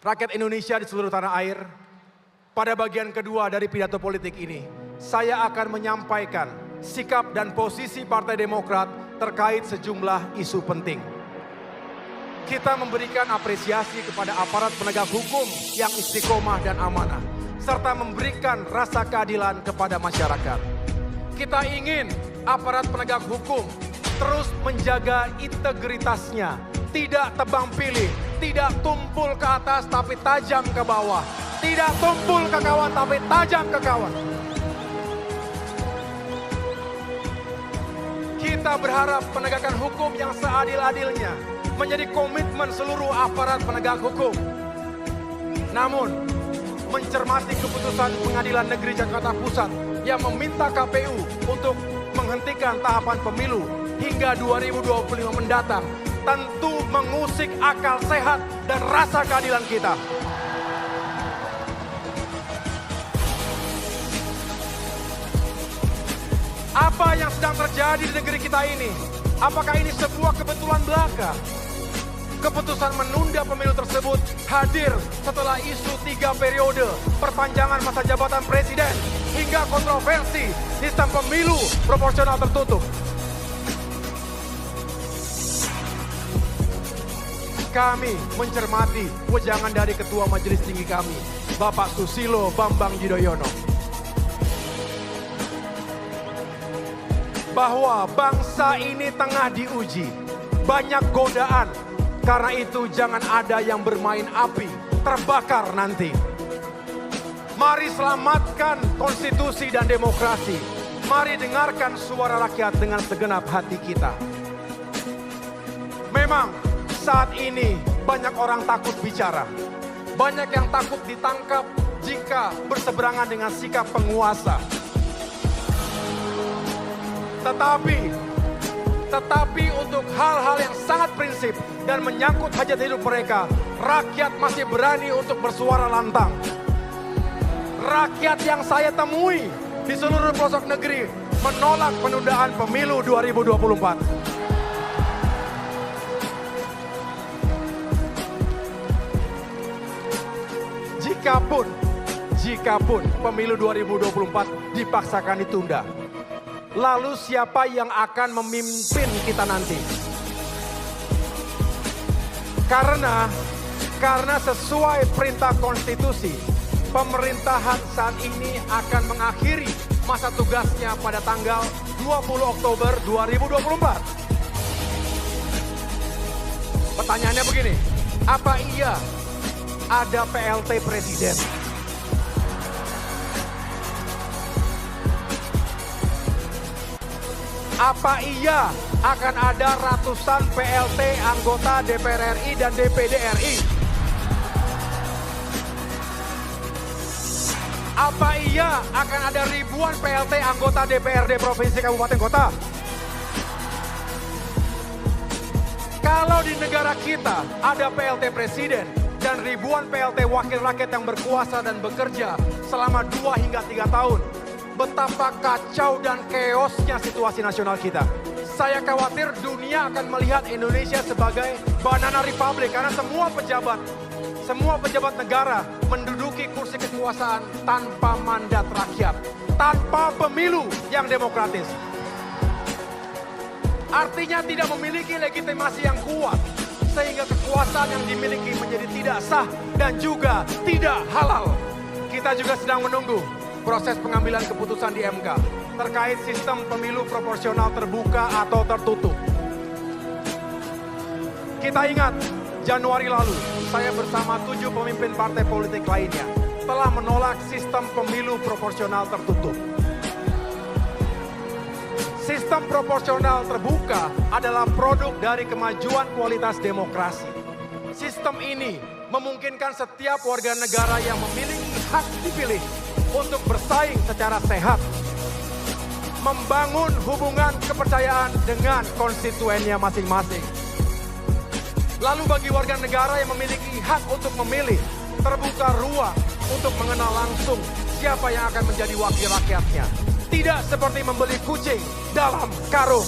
rakyat Indonesia di seluruh tanah air, pada bagian kedua dari pidato politik ini, saya akan menyampaikan sikap dan posisi Partai Demokrat terkait sejumlah isu penting. Kita memberikan apresiasi kepada aparat penegak hukum yang istiqomah dan amanah, serta memberikan rasa keadilan kepada masyarakat. Kita ingin aparat penegak hukum terus menjaga integritasnya, tidak tebang pilih, tidak tumpul ke atas tapi tajam ke bawah, tidak tumpul ke kawan tapi tajam ke kawan. Kita berharap penegakan hukum yang seadil-adilnya menjadi komitmen seluruh aparat penegak hukum. Namun, mencermati keputusan Pengadilan Negeri Jakarta Pusat yang meminta KPU untuk menghentikan tahapan pemilu hingga 2025 mendatang, tentu mengusik akal sehat dan rasa keadilan kita. Apa yang sedang terjadi di negeri kita ini? Apakah ini sebuah kebetulan belaka? Keputusan menunda pemilu tersebut hadir setelah isu 3 periode perpanjangan masa jabatan presiden hingga kontroversi sistem pemilu proporsional tertutup. Kami mencermati wejangan dari Ketua Majelis Tinggi kami, Bapak Susilo Bambang Yudhoyono, bahwa bangsa ini tengah diuji, banyak godaan. Karena itu jangan ada yang bermain api, terbakar nanti. Mari selamatkan konstitusi dan demokrasi. Mari dengarkan suara rakyat dengan segenap hati kita. Memang saat ini banyak orang takut bicara. Banyak yang takut ditangkap jika berseberangan dengan sikap penguasa. Tetapi untuk hal-hal yang sangat prinsip dan menyangkut hajat hidup mereka, rakyat masih berani untuk bersuara lantang. Rakyat yang saya temui di seluruh pelosok negeri menolak penundaan pemilu 2024. Jikapun pemilu 2024 dipaksakan ditunda, lalu siapa yang akan memimpin kita nanti? Karena sesuai perintah konstitusi, pemerintahan saat ini akan mengakhiri masa tugasnya pada tanggal 20 Oktober 2024. Pertanyaannya begini, apa iya ada PLT Presiden? Apa iya akan ada ratusan PLT anggota DPR RI dan DPD RI? Apa iya akan ada ribuan PLT anggota DPRD Provinsi Kabupaten Kota? Kalau di negara kita ada PLT Presiden dan ribuan PLT wakil rakyat yang berkuasa dan bekerja selama 2 hingga 3 tahun, betapa kacau dan keosnya situasi nasional kita. Saya khawatir dunia akan melihat Indonesia sebagai banana republic karena semua pejabat negara menduduki kursi kekuasaan tanpa mandat rakyat, tanpa pemilu yang demokratis. Artinya tidak memiliki legitimasi yang kuat, sehingga kekuasaan yang dimiliki menjadi tidak sah dan juga tidak halal. Kita juga sedang menunggu proses pengambilan keputusan di MK terkait sistem pemilu proporsional terbuka atau tertutup. Kita ingat, Januari lalu, saya bersama 7 pemimpin partai politik lainnya telah menolak sistem pemilu proporsional tertutup. Sistem proporsional terbuka adalah produk dari kemajuan kualitas demokrasi. Sistem ini memungkinkan setiap warga negara yang memiliki hak dipilih untuk bersaing secara sehat, membangun hubungan kepercayaan dengan konstituennya masing-masing. Lalu bagi warga negara yang memiliki hak untuk memilih, terbuka ruang untuk mengenal langsung siapa yang akan menjadi wakil rakyatnya. Tidak seperti membeli kucing dalam karung.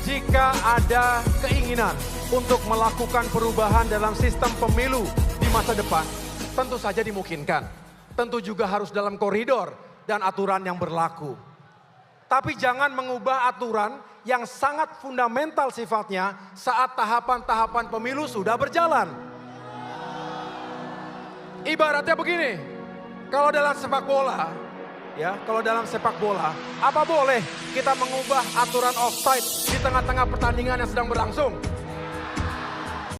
Jika ada keinginan untuk melakukan perubahan dalam sistem pemilu di masa depan, tentu saja dimungkinkan. Tentu juga harus dalam koridor dan aturan yang berlaku. Tapi jangan mengubah aturan yang sangat fundamental sifatnya saat tahapan-tahapan pemilu sudah berjalan. Ibaratnya begini, kalau dalam sepak bola, apa boleh kita mengubah aturan offside di tengah-tengah pertandingan yang sedang berlangsung?